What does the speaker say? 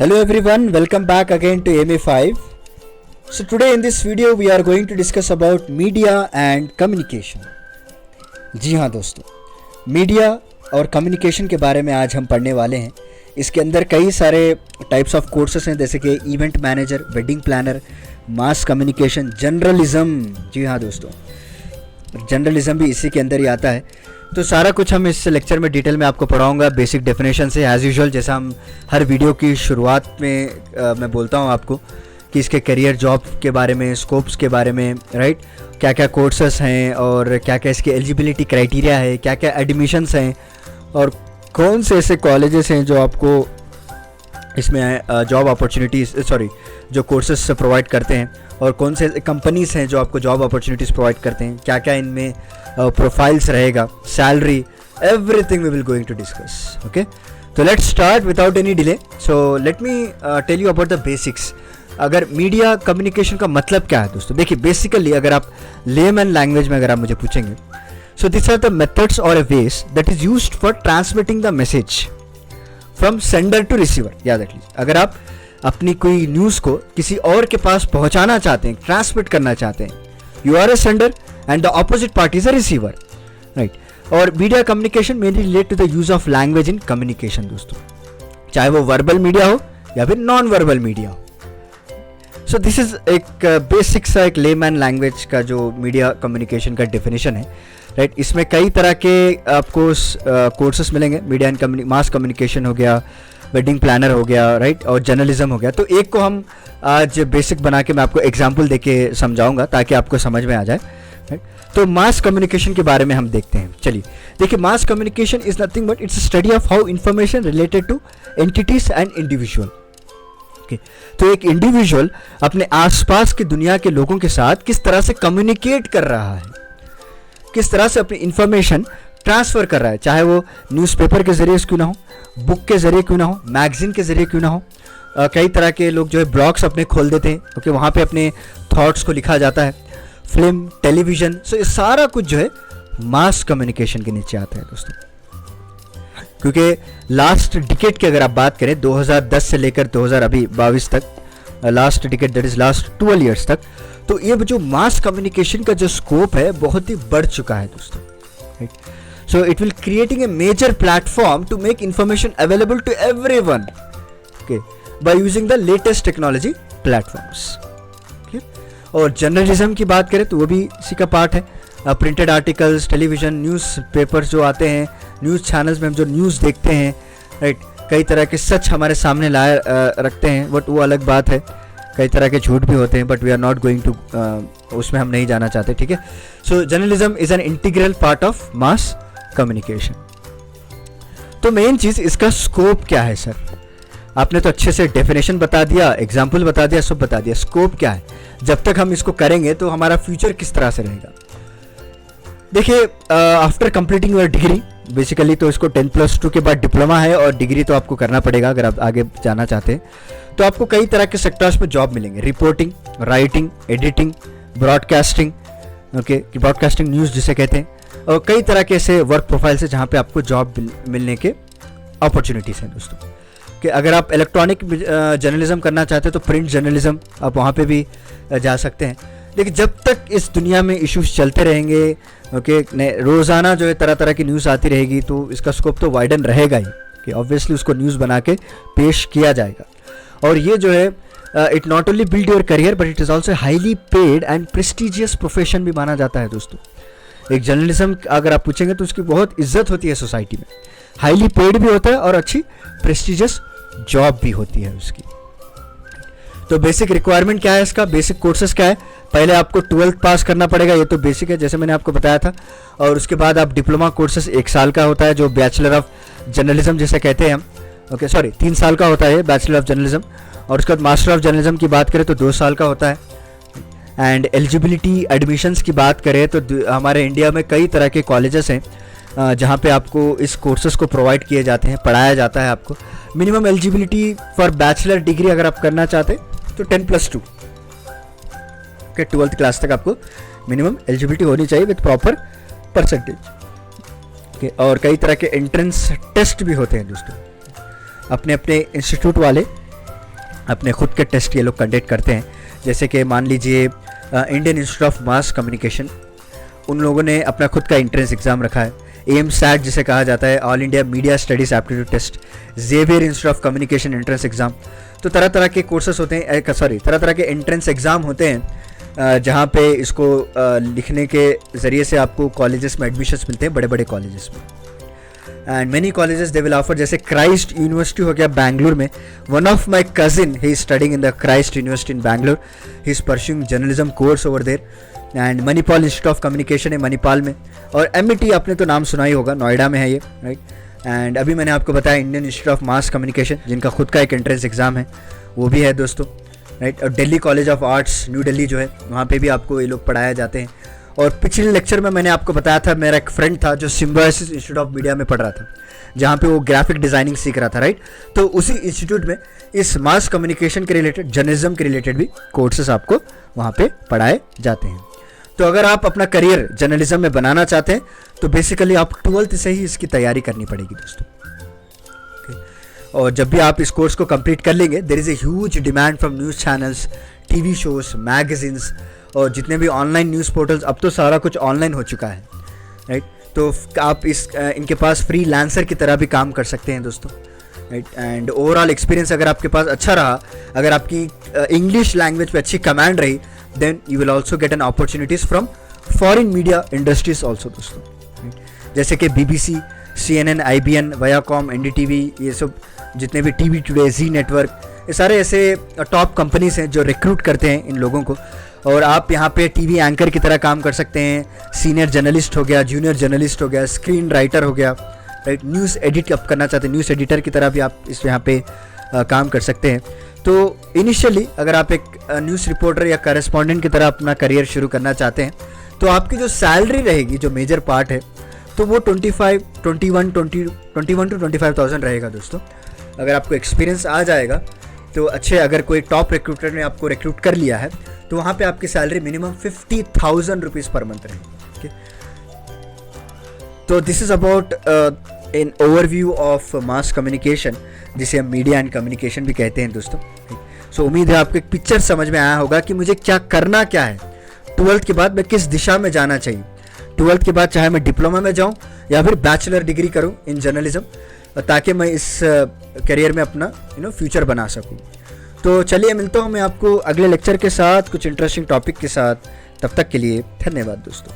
Hello everyone, welcome back again to MA5. So today in this video we are going to discuss about media and communication. जी हाँ दोस्तों, media और communication के बारे में आज हम पढ़ने वाले हैं. इसके अंदर कई सारे टाइप्स ऑफ कोर्सेस हैं, जैसे कि event manager, wedding planner, mass communication, journalism. जी हाँ दोस्तों, जर्नलिज्म भी इसी के अंदर ही आता है. तो सारा कुछ हम इस लेक्चर में डिटेल में आपको पढ़ाऊंगा, बेसिक डेफिनेशन से एज़ यूजुअल. जैसा हम हर वीडियो की शुरुआत में मैं बोलता हूँ आपको कि इसके करियर, जॉब के बारे में, स्कोप्स के बारे में, राइट, क्या क्या कोर्सेस हैं और क्या क्या इसके एलिजिबिलिटी क्राइटेरिया है, क्या क्या एडमिशन्स हैं और कौन से ऐसे कॉलेजेस हैं जो आपको इसमें जॉब अपॉर्चुनिटीज़ जो कोर्सेस प्रोवाइड करते हैं, और कौन से कंपनीज़ हैं जो आपको जॉब अपॉर्चुनिटीज़ प्रोवाइड करते हैं, क्या क्या इनमें प्रोफाइल्स रहेगा, salary, everything we will going to discuss. Okay, तो let's start without any delay. So let me tell you about the basics. अगर मीडिया कम्युनिकेशन का मतलब क्या है दोस्तों, देखिए बेसिकली अगर आप लेमैन लैंग्वेज में अगर आप मुझे पूछेंगे, so this are the methods और a ways that is used for transmitting the message from sender to receiver. याद रख लीजिए, अगर आप अपनी कोई न्यूज़ को किसी और के पास पहुंचाना चाहते हैं, ट्रांसमिट करना चाहते हैं, you are a sender and the opposite party is a receiver, right. और media communication mainly relate to the use of language in communication दोस्तों, चाहे वो वर्बल मीडिया हो या फिर नॉन वर्बल मीडिया हो. सो दिस इज एक basic सा एक लेमैन लैंग्वेज का जो मीडिया कम्युनिकेशन का डेफिनेशन है, राइट. इसमें कई तरह के आपको कोर्सेस मिलेंगे. मीडिया एंड मास कम्युनिकेशन हो गया, वेडिंग प्लानर हो गया, राइट, और जर्नलिज्म हो गया. तो एक को हम आज बेसिक बना के मैं आपको एग्जांपल देके समझाऊंगा ताकि आपको समझ में आ जाए, राइट. तो मास कम्युनिकेशन के बारे में हम देखते हैं. चलिए देखिए, mass communication is nothing but it's study of how information related two entities and individual. तो एक इंडिविजुअल अपने आसपास की दुनिया के लोगों के साथ किस तरह से कम्युनिकेट कर रहा है, किस तरह से अपनी इंफॉर्मेशन ट्रांसफ़र कर रहा है, चाहे वो न्यूज़पेपर के ज़रिए क्यों ना हो, बुक के ज़रिए क्यों ना हो, मैगज़ीन के ज़रिए क्यों ना हो. कई तरह के लोग जो है ब्लॉग्स अपने खोल देते हैं, ओके, वहाँ पे अपने थॉट्स को लिखा जाता है. फिल्म, टेलीविज़न, सो ये सारा कुछ जो है मास कम्युनिकेशन के नीचे आता है दोस्तों. क्योंकि लास्ट डिकेड की अगर आप बात करें, 2010 से लेकर 2022 तक, last decade that is last 12 years तक, तो ये जो मास कम्युनिकेशन का जो स्कोप है बहुत ही बढ़ चुका है दोस्तों, right. So it will creating a major platform to make information available to everyone, okay, by using the latest technology platforms. Okay? और जर्नलिज्म की बात करें तो वो भी इसी का पार्ट है. Printed articles, television, news papers जो आते हैं, न्यूज़ चैनल्स में हम जो न्यूज़ देखते हैं, राइट, कई तरह के सच हमारे सामने लाए रखते हैं, बट वो अलग बात है. कई तरह के झूठ भी होते हैं, but we are not going to, उसमें हम नहीं जाना चाहते, ठीक है. So journalism is an integral part of mass communication. तो मेन चीज इसका स्कोप क्या है सर? आपने तो अच्छे से डेफिनेशन बता दिया, एग्जाम्पल बता दिया, सब बता दिया. स्कोप क्या है? जब तक हम इसको करेंगे तो हमारा फ्यूचर किस तरह से रहेगा. देखिए, after completing your degree, basically तो इसको 10+2 के बाद डिप्लोमा है और डिग्री तो आपको करना पड़ेगा अगर आप आगे जाना चाहते हैं. तो आपको कई तरह के सेक्टर्स में जॉब मिलेंगे. Reporting, writing, editing, broadcasting, okay, broadcasting news जिसे कहते हैं, और कई तरह के ऐसे वर्क प्रोफाइल से जहाँ पे आपको जॉब मिलने के अपॉर्चुनिटीज़ हैं दोस्तों. कि अगर आप इलेक्ट्रॉनिक जर्नलिज्म करना चाहते हैं तो प्रिंट जर्नलिज्म आप वहाँ पे भी जा सकते हैं. लेकिन जब तक इस दुनिया में इश्यूज चलते रहेंगे, ओके, रोज़ाना जो है तरह तरह की न्यूज़ आती रहेगी, तो इसका स्कोप तो वाइडन रहेगा ही कि ऑब्वियसली उसको न्यूज़ बना के पेश किया जाएगा. और ये जो है it not only build your career but it is also highly paid and prestigious profession भी माना जाता है दोस्तों. एक जर्नलिज्म अगर आप पूछेंगे तो उसकी बहुत इज्जत होती है सोसाइटी में, हाईली पेड भी होता है और अच्छी प्रेस्टिजियस जॉब भी होती है उसकी. तो बेसिक रिक्वायरमेंट क्या है इसका, बेसिक कोर्सेज क्या है? पहले आपको 12th पास करना पड़ेगा, ये तो बेसिक है जैसे मैंने आपको बताया था. और उसके बाद आप डिप्लोमा कोर्सेज 1 साल का होता है जो बैचलर ऑफ जर्नलिज्म जिसे कहते हैं हम, ओके, सॉरी 3 साल का होता है बैचलर ऑफ जर्नलिज्म. और उसके बाद मास्टर ऑफ जर्नलिज्म की बात करें तो 2 साल का होता है. एंड एलिजिबिलिटी एडमिशन्स की बात करें तो हमारे इंडिया में कई तरह के कॉलेजेस हैं जहाँ पे आपको इस कोर्सेज को प्रोवाइड किए जाते हैं, पढ़ाया जाता है आपको. Minimum eligibility for bachelor degree अगर आप करना चाहते हैं तो 10+2 के 12th क्लास तक आपको मिनिमम एलिजिबिलिटी होनी चाहिए विद प्रॉपर परसेंटेज. और कई तरह के एंट्रेंस टेस्ट भी होते हैं दोस्तों, अपने अपने इंस्टीट्यूट वाले अपने खुद के टेस्ट ये लोग कंडक्ट करते हैं। जैसे कि मान लीजिए Indian institute of mass communication, उन लोगों ने अपना खुद का एंट्रेंस एग्ज़ाम रखा है। एम-सैट जिसे कहा जाता है, all India media studies aptitude test, Xavier institute of communication entrance exam. तो तरह तरह के कोर्सेस होते हैं, तरह तरह के एंट्रेंस एग्ज़ाम होते हैं जहाँ पे इसको लिखने के ज़रिए से आपको कॉलेजेस में एडमिशन्स मिलते हैं, बड़े बड़े कॉलेजेस में। And many colleges they will offer, जैसे क्राइस्ट यूनिवर्सिटी हो गया बैंगलोर में। One of my cousin he is studying in the Christ university in Bangalore, he is pursuing journalism course over there. And Manipal institute of communication है मणिपाल में। और MIT आपने तो नाम सुना ही होगा, नोएडा में है ये, राइट। एंड अभी मैंने आपको बताया Indian institute of mass communication, जिनका खुद का एक एंट्रेंस एग्ज़ाम है, वो भी है दोस्तों, राइट। और Delhi college of arts new Delhi जो है, वहाँ पे भी आपको ये लोग पढ़ाया जाते हैं। और पिछले लेक्चर में मैंने आपको बताया था, मेरा एक फ्रेंड था जो सिम्बायोसिस इंस्टीट्यूट ऑफ मीडिया में पढ़ रहा था, जहाँ पे वो ग्राफिक डिज़ाइनिंग सीख रहा था, राइट। तो उसी इंस्टीट्यूट में इस मास कम्युनिकेशन के रिलेटेड, जर्नलिज्म के रिलेटेड भी कोर्सेस आपको वहाँ पे पढ़ाए जाते हैं। तो अगर आप अपना करियर जर्नलिज्म में बनाना चाहते हैं तो बेसिकली आप 12th से ही इसकी तैयारी करनी पड़ेगी दोस्तों। और जब भी आप इस कोर्स को कंप्लीट कर लेंगे, there is a huge demand from news channels, TV shows, magazines और जितने भी ऑनलाइन न्यूज़ पोर्टल्स। अब तो सारा कुछ ऑनलाइन हो चुका है, राइट। तो आप इनके पास फ्रीलांसर की तरह भी काम कर सकते हैं दोस्तों, राइट। एंड ओवरऑल एक्सपीरियंस अगर आपके पास अच्छा रहा, अगर आपकी इंग्लिश लैंग्वेज पे अच्छी कमांड रही, then you will also get an opportunities from foreign media industries also दोस्तों, जैसे कि BBC, CNN, IBN, Viacom, NDTV, ये सब जितने भी TV टुडे, जी नेटवर्क, ये सारे ऐसे टॉप कंपनीज हैं जो रिक्रूट करते हैं इन लोगों को। और आप यहाँ पे TV एंकर की तरह काम कर सकते हैं, सीनियर जर्नलिस्ट हो गया, जूनियर जर्नलिस्ट हो गया, स्क्रीन राइटर हो गया, राइट। न्यूज़ एडिट आप करना चाहते हैं, न्यूज़ एडिटर की तरह भी आप इस यहाँ पे काम कर सकते हैं। तो इनिशियली अगर आप एक न्यूज़ रिपोर्टर या करेस्पॉन्डेंट की तरह अपना करियर शुरू करना चाहते हैं, तो आपकी जो सैलरी रहेगी, जो मेजर पार्ट है, तो वो 21 to 25,000 रहेगा दोस्तों। अगर आपको एक्सपीरियंस आ जाएगा तो अच्छे, अगर कोई टॉप रिक्रूटर ने आपको रिक्रूट कर लिया है तो वहाँ पे आपकी salary minimum 50,000 rupees per month रहेगी। तो this is about in overview of mass communication, जिसे हम मीडिया एंड कम्युनिकेशन भी कहते हैं दोस्तों। सो उम्मीद है आपको एक पिक्चर समझ में आया होगा कि मुझे क्या करना क्या है, 12th के बाद मैं किस दिशा में जाना चाहिए। 12th के बाद चाहे मैं डिप्लोमा में जाऊं या फिर बैचलर डिग्री करूं इन जर्नलिज्म, ताकि मैं इस करियर में अपना फ्यूचर बना सकूं। तो चलिए मिलता हूं मैं आपको अगले लेक्चर के साथ, कुछ इंटरेस्टिंग टॉपिक के साथ। तब तक के लिए धन्यवाद दोस्तों।